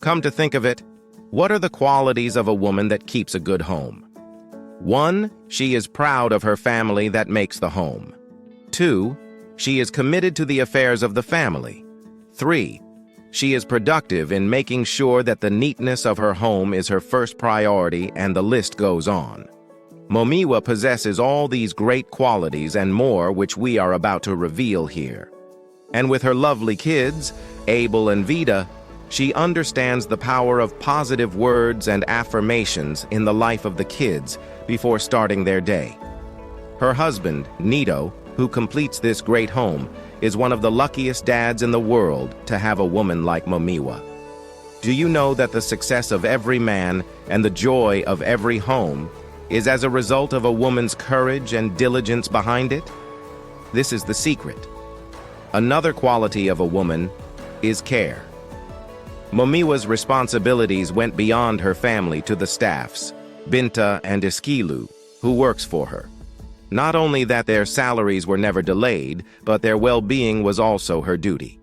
Come to think of it, what are the qualities of a woman that keeps a good home? 1. She is proud of her family that makes the home. 2. She is committed to the affairs of the family. 3. She is productive in making sure that the neatness of her home is her first priority, and the list goes on. Momiwa possesses all these great qualities and more, which we are about to reveal here. And with her lovely kids, Abel and Vida, she understands the power of positive words and affirmations in the life of the kids before starting their day. Her husband, Nito, who completes this great home, is one of the luckiest dads in the world to have a woman like Momiwa. Do you know that the success of every man and the joy of every home is as a result of a woman's courage and diligence behind it? This is the secret. Another quality of a woman is care. Momiwa's responsibilities went beyond her family to the staffs, Binta and Iskilu, who works for her. Not only that their salaries were never delayed, but their well-being was also her duty.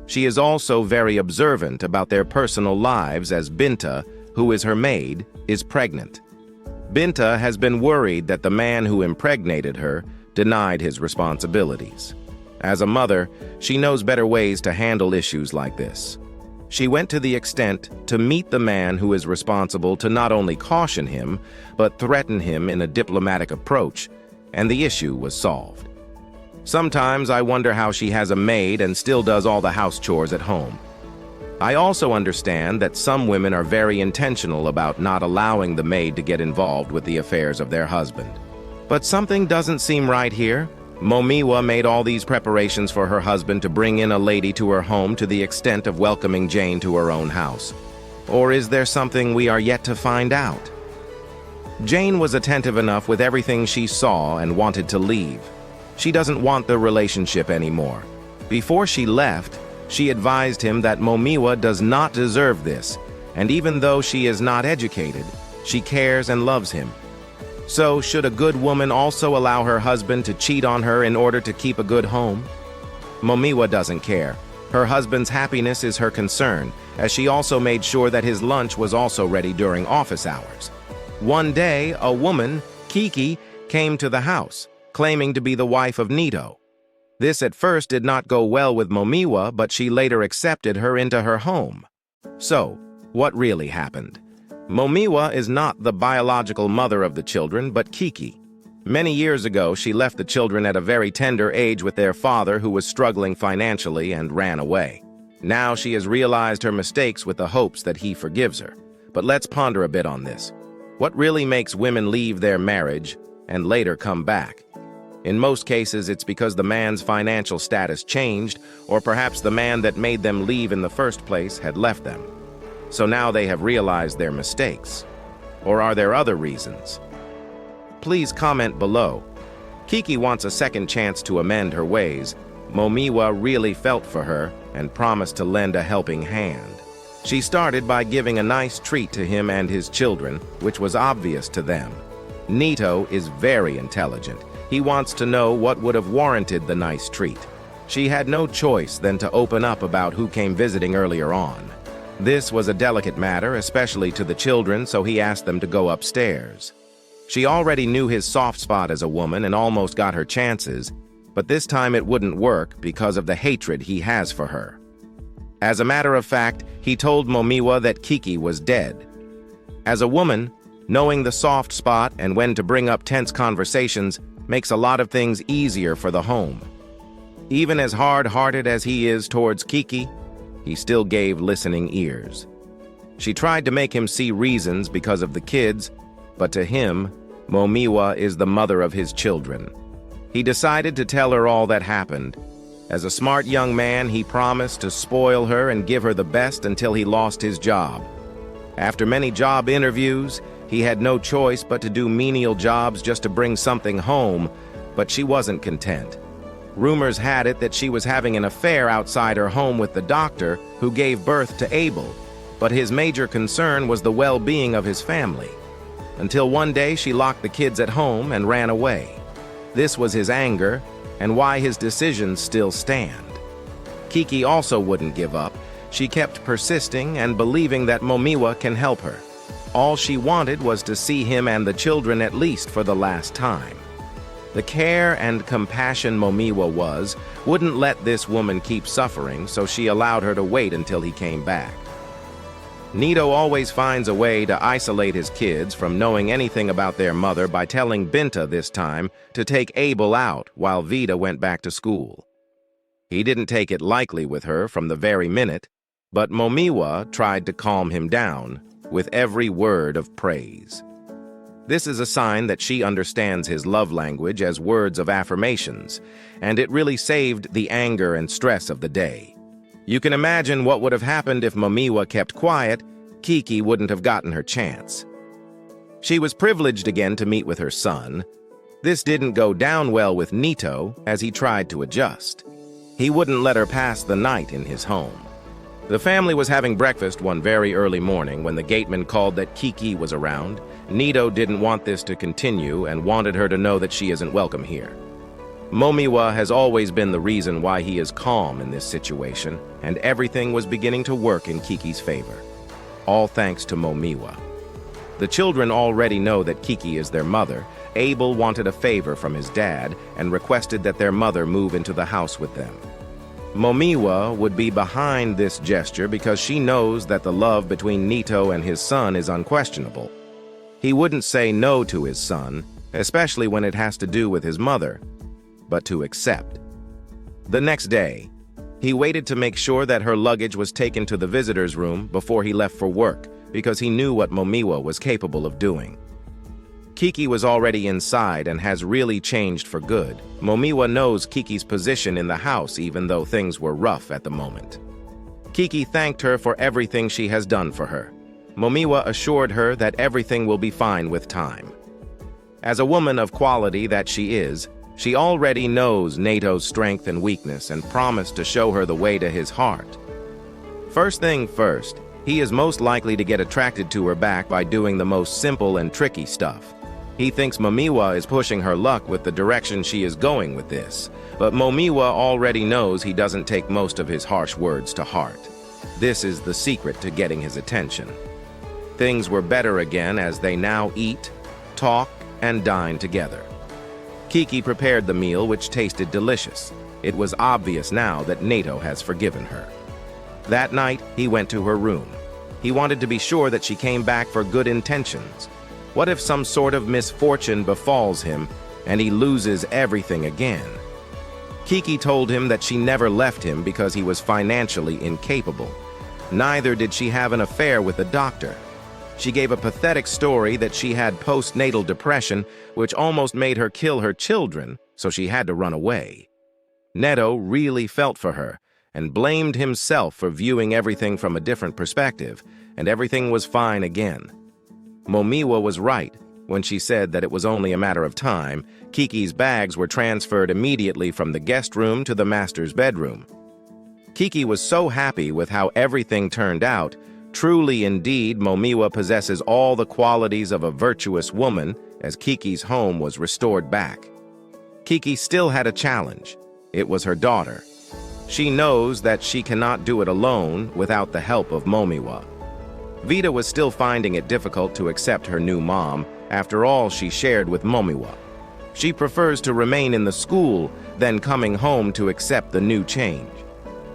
She is also very observant about their personal lives, as Binta, who is her maid, is pregnant. Binta has been worried that the man who impregnated her denied his responsibilities. As a mother, she knows better ways to handle issues like this. She went to the extent to meet the man who is responsible to not only caution him, but threaten him in a diplomatic approach, and the issue was solved. Sometimes I wonder how she has a maid and still does all the house chores at home. I also understand that some women are very intentional about not allowing the maid to get involved with the affairs of their husband. But something doesn't seem right here. Momiwa made all these preparations for her husband to bring in a lady to her home to the extent of welcoming Jane to her own house. Or is there something we are yet to find out? Jane was attentive enough with everything she saw and wanted to leave. She doesn't want the relationship anymore. Before she left, she advised him that Momiwa does not deserve this, and even though she is not educated, she cares and loves him. So, should a good woman also allow her husband to cheat on her in order to keep a good home? Momiwa doesn't care. Her husband's happiness is her concern, as she also made sure that his lunch was also ready during office hours. One day, a woman, Kiki, came to the house, claiming to be the wife of Nito. This at first did not go well with Momiwa, but she later accepted her into her home. So, what really happened? Momiwa is not the biological mother of the children, but Kiki. Many years ago, she left the children at a very tender age with their father, who was struggling financially, and ran away. Now she has realized her mistakes with the hopes that he forgives her. But let's ponder a bit on this. What really makes women leave their marriage and later come back? In most cases, it's because the man's financial status changed, or perhaps the man that made them leave in the first place had left them. So now they have realized their mistakes. Or are there other reasons? Please comment below. Kiki wants a second chance to amend her ways. Momiwa really felt for her and promised to lend a helping hand. She started by giving a nice treat to him and his children, which was obvious to them. Nito is very intelligent. He wants to know what would have warranted the nice treat. She had no choice than to open up about who came visiting earlier on. This was a delicate matter, especially to the children, so he asked them to go upstairs. She already knew his soft spot as a woman and almost got her chances, but this time it wouldn't work because of the hatred he has for her. As a matter of fact, he told Momiwa that Kiki was dead. As a woman, knowing the soft spot and when to bring up tense conversations makes a lot of things easier for the home. Even as hard-hearted as he is towards Kiki, he still gave listening ears. She tried to make him see reasons because of the kids, but to him, Momiwa is the mother of his children. He decided to tell her all that happened. As a smart young man, he promised to spoil her and give her the best until he lost his job. After many job interviews, he had no choice but to do menial jobs just to bring something home, but she wasn't content. Rumors had it that she was having an affair outside her home with the doctor who gave birth to Abel, but his major concern was the well-being of his family. Until one day she locked the kids at home and ran away. This was his anger, and why his decisions still stand. Kiki also wouldn't give up. She kept persisting and believing that Momiwa can help her. All she wanted was to see him and the children at least for the last time. The care and compassion Momiwa wouldn't let this woman keep suffering, so she allowed her to wait until he came back. Nito always finds a way to isolate his kids from knowing anything about their mother by telling Binta this time to take Abel out while Vida went back to school. He didn't take it lightly with her from the very minute, but Momiwa tried to calm him down with every word of praise. This is a sign that she understands his love language as words of affirmations, and it really saved the anger and stress of the day. You can imagine what would have happened if Momiwa kept quiet. Kiki wouldn't have gotten her chance. She was privileged again to meet with her son. This didn't go down well with Nito as he tried to adjust. He wouldn't let her pass the night in his home. The family was having breakfast one very early morning when the gateman called that Kiki was around. Nito didn't want this to continue and wanted her to know that she isn't welcome here. Momiwa has always been the reason why he is calm in this situation, and everything was beginning to work in Kiki's favor. All thanks to Momiwa. The children already know that Kiki is their mother. Abel wanted a favor from his dad and requested that their mother move into the house with them. Momiwa would be behind this gesture because she knows that the love between Nito and his son is unquestionable. He wouldn't say no to his son, especially when it has to do with his mother, but to accept. The next day, he waited to make sure that her luggage was taken to the visitor's room before he left for work because he knew what Momiwa was capable of doing. Kiki was already inside and has really changed for good. Momiwa knows Kiki's position in the house even though things were rough at the moment. Kiki thanked her for everything she has done for her. Momiwa assured her that everything will be fine with time. As a woman of quality that she is, she already knows Nato's strength and weakness and promised to show her the way to his heart. First thing first, he is most likely to get attracted to her back by doing the most simple and tricky stuff. He thinks Momiwa is pushing her luck with the direction she is going with this, but Momiwa already knows he doesn't take most of his harsh words to heart. This is the secret to getting his attention. Things were better again as they now eat, talk, and dine together. Kiki prepared the meal, which tasted delicious. It was obvious now that Nato has forgiven her. That night, he went to her room. He wanted to be sure that she came back for good intentions. What if some sort of misfortune befalls him and he loses everything again? Kiki told him that she never left him because he was financially incapable. Neither did she have an affair with the doctor. She gave a pathetic story that she had postnatal depression, which almost made her kill her children, so she had to run away. Neto really felt for her and blamed himself for viewing everything from a different perspective, and everything was fine again. Momiwa was right when she said that it was only a matter of time. Kiki's bags were transferred immediately from the guest room to the master's bedroom. Kiki was so happy with how everything turned out. Truly, indeed, Momiwa possesses all the qualities of a virtuous woman as Kiki's home was restored back. Kiki still had a challenge. It was her daughter. She knows that she cannot do it alone without the help of Momiwa. Vida was still finding it difficult to accept her new mom after all she shared with Momiwa. She prefers to remain in the school than coming home to accept the new change.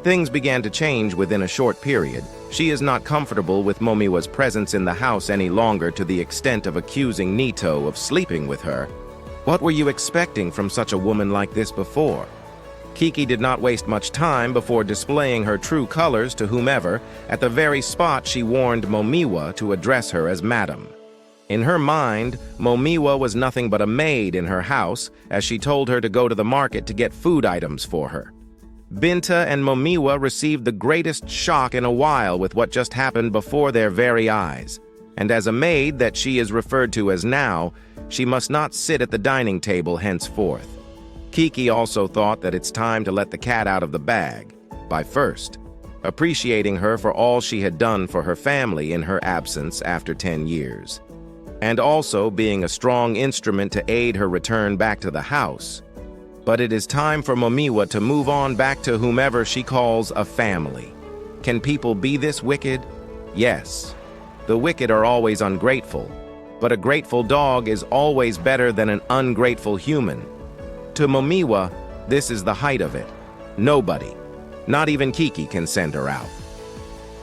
Things began to change within a short period. She is not comfortable with Momiwa's presence in the house any longer to the extent of accusing Nito of sleeping with her. What were you expecting from such a woman like this before? Kiki did not waste much time before displaying her true colors to whomever. At the very spot she warned Momiwa to address her as Madam. In her mind, Momiwa was nothing but a maid in her house, as she told her to go to the market to get food items for her. Binta and Momiwa received the greatest shock in a while with what just happened before their very eyes. And as a maid that she is referred to as now, she must not sit at the dining table henceforth. Kiki also thought that it's time to let the cat out of the bag by first appreciating her for all she had done for her family in her absence after 10 years, and also being a strong instrument to aid her return back to the house. But it is time for Momiwa to move on back to whomever she calls a family. Can people be this wicked? Yes. The wicked are always ungrateful, but a grateful dog is always better than an ungrateful human. To Momiwa, this is the height of it. Nobody, not even Kiki, can send her out.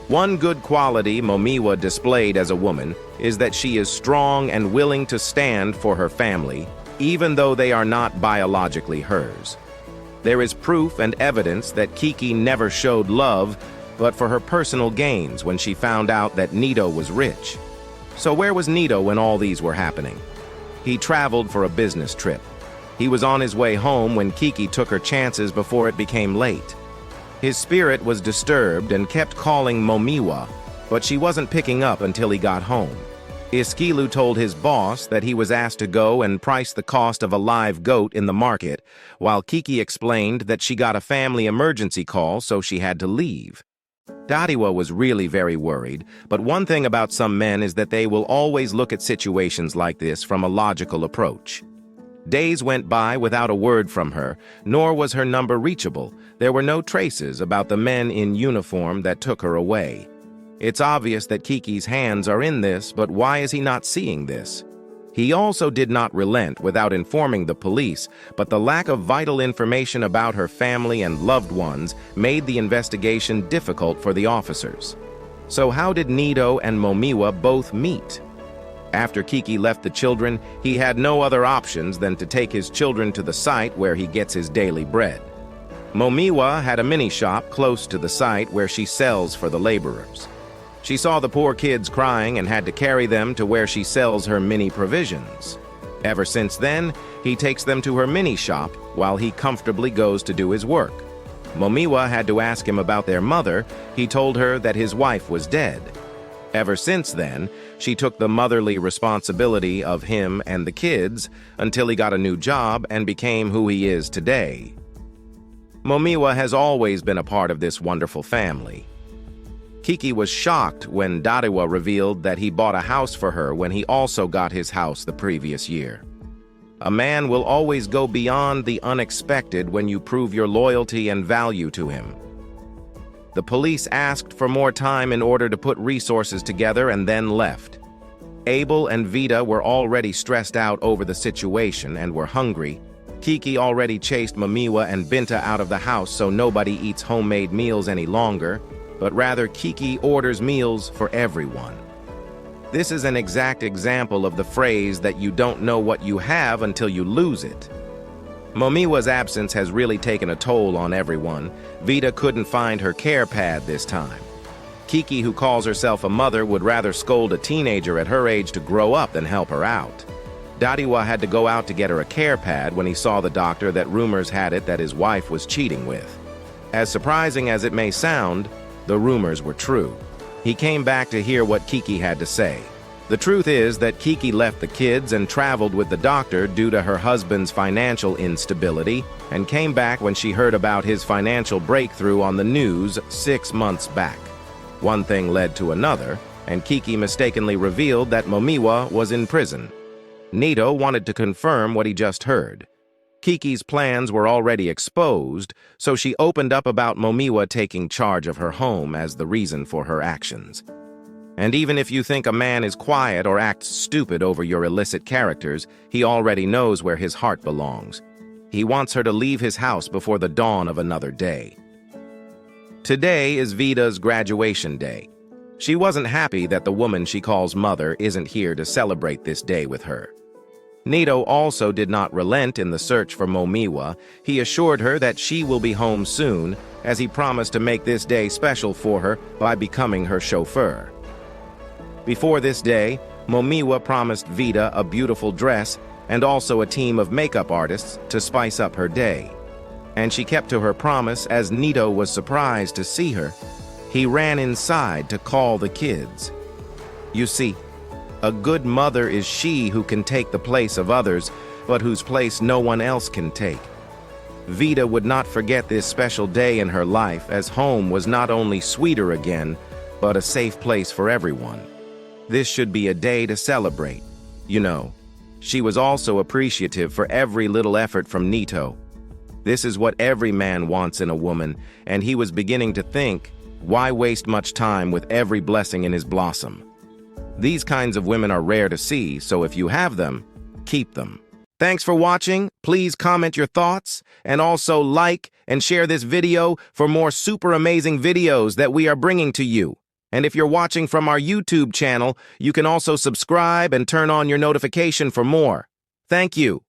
One good quality Momiwa displayed as a woman is that she is strong and willing to stand for her family, even though they are not biologically hers. There is proof and evidence that Kiki never showed love, but for her personal gains when she found out that Nito was rich. So where was Nito when all these were happening? He traveled for a business trip. He was on his way home when Kiki took her chances before it became late. His spirit was disturbed and kept calling Momiwa, but she wasn't picking up until he got home. Iskilu told his boss that he was asked to go and price the cost of a live goat in the market, while Kiki explained that she got a family emergency call, so she had to leave. Dadiwa was really very worried, but one thing about some men is that they will always look at situations like this from a logical approach. Days went by without a word from her, nor was her number reachable. There were no traces about the men in uniform that took her away. It's obvious that Kiki's hands are in this, but why is he not seeing this? He also did not relent without informing the police, but the lack of vital information about her family and loved ones made the investigation difficult for the officers. So how did Nito and Momiwa both meet? After Kiki left the children, he had no other options than to take his children to the site where he gets his daily bread. Momiwa had a mini shop close to the site where she sells for the laborers. She saw the poor kids crying and had to carry them to where she sells her mini provisions. Ever since then, he takes them to her mini shop while he comfortably goes to do his work. Momiwa had to ask him about their mother. He told her that his wife was dead. Ever since then, she took the motherly responsibility of him and the kids until he got a new job and became who he is today. Momiwa has always been a part of this wonderful family. Kiki was shocked when Dadiwa revealed that he bought a house for her when he also got his house the previous year. A man will always go beyond the unexpected when you prove your loyalty and value to him. The police asked for more time in order to put resources together and then left. Abel and Vita were already stressed out over the situation and were hungry. Kiki already chased Momiwa and Binta out of the house so nobody eats homemade meals any longer, but rather Kiki orders meals for everyone. This is an exact example of the phrase that you don't know what you have until you lose it. Momiwa's absence has really taken a toll on everyone. Vita couldn't find her care pad this time. Kiki, who calls herself a mother, would rather scold a teenager at her age to grow up than help her out. Dadiwa had to go out to get her a care pad when he saw the doctor that rumors had it that his wife was cheating with. As surprising as it may sound, the rumors were true. He came back to hear what Kiki had to say. The truth is that Kiki left the kids and traveled with the doctor due to her husband's financial instability and came back when she heard about his financial breakthrough on the news 6 months back. One thing led to another, and Kiki mistakenly revealed that Momiwa was in prison. Nito wanted to confirm what he just heard. Kiki's plans were already exposed, so she opened up about Momiwa taking charge of her home as the reason for her actions. And even if you think a man is quiet or acts stupid over your illicit characters, he already knows where his heart belongs. He wants her to leave his house before the dawn of another day. Today is Vita's graduation day. She wasn't happy that the woman she calls mother isn't here to celebrate this day with her. Nito also did not relent in the search for Momiwa. He assured her that she will be home soon, as he promised to make this day special for her by becoming her chauffeur. Before this day, Momiwa promised Vita a beautiful dress and also a team of makeup artists to spice up her day. And she kept to her promise as Nito was surprised to see her. He ran inside to call the kids. You see, a good mother is she who can take the place of others, but whose place no one else can take. Vita would not forget this special day in her life, as home was not only sweeter again, but a safe place for everyone. This should be a day to celebrate. You know, she was also appreciative for every little effort from Nito. This is what every man wants in a woman, and he was beginning to think Why waste much time with every blessing in his blossom? These kinds of women are rare to see, so if you have them, keep them. Thanks for watching. Please comment your thoughts and also like and share this video for more super amazing videos that we are bringing to you. And if you're watching from our YouTube channel, you can also subscribe and turn on your notification for more. Thank you.